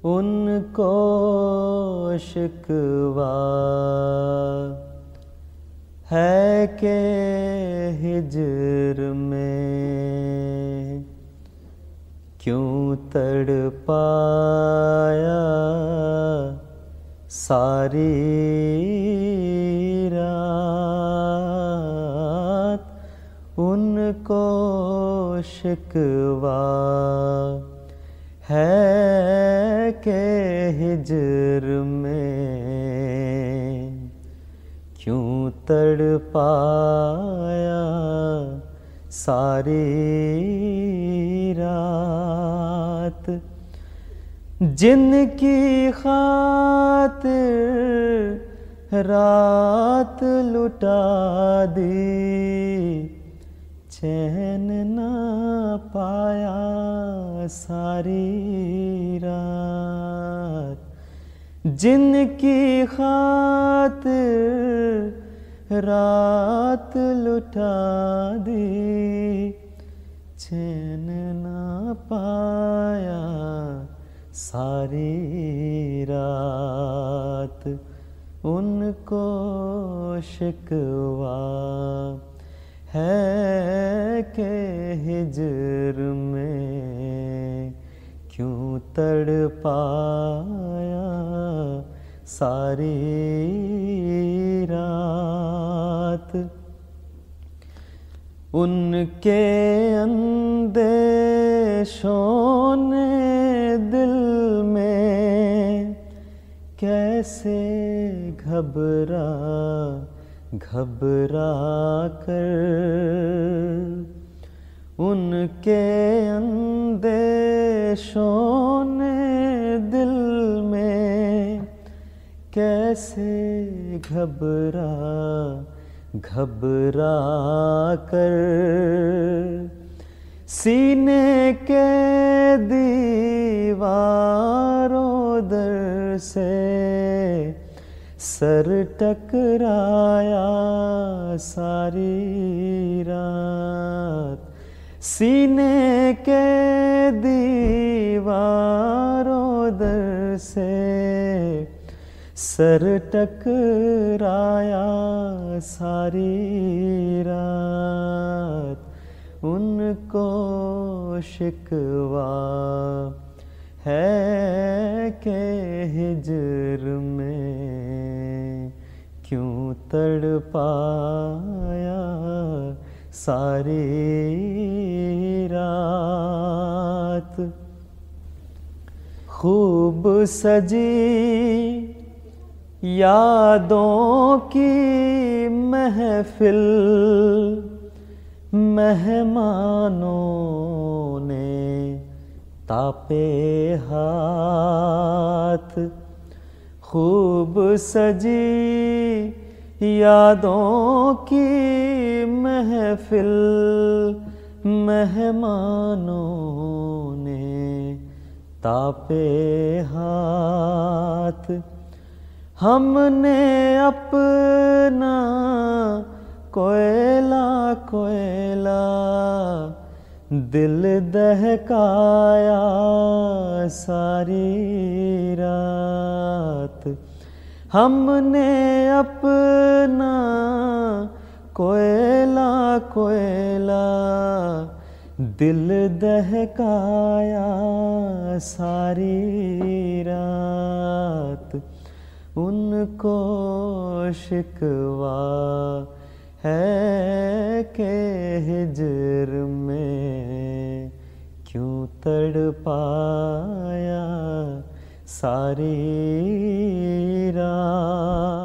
उनको शिकवा है के हिज्र में क्यों तड़पाया सारी रात। उनको शिकवा है के हिज्र में क्यों तड़पाया सारी रात। जिनकी खातिर रात लुटा दी चैन ना पाया सारी रात। जिनकी खातिर रात लुटा दी चैन ना पाया सारी रात। उनको शिकवा है के हिज्र में क्यों तड़पाया सारी रात। उनके अंदेशों ने दिल में कैसे घबरा कर। उनके अंदेशों ने दिल में कैसे घबरा कर। सीने के दीवारों दर से सर टकराया सारी रात। सीने के दीवारों दर से सर टकराया सारी रात। उनको शिकवा है के हिज्र में क्यों तड़पाया सारी रात। खूब सजी यादों की महफिल मेहमानों ने तापे हाथ। खूब सजी यादों की महफिल मेहमानों ने तापे हाथ। हमने अपना कोयला दिल दहकाया सारी रात। हमने अपना कोयला दिल दहकाया सारी रात। उनको शिकवा है के हिज्र में क्यों तड़पाया सारी रात।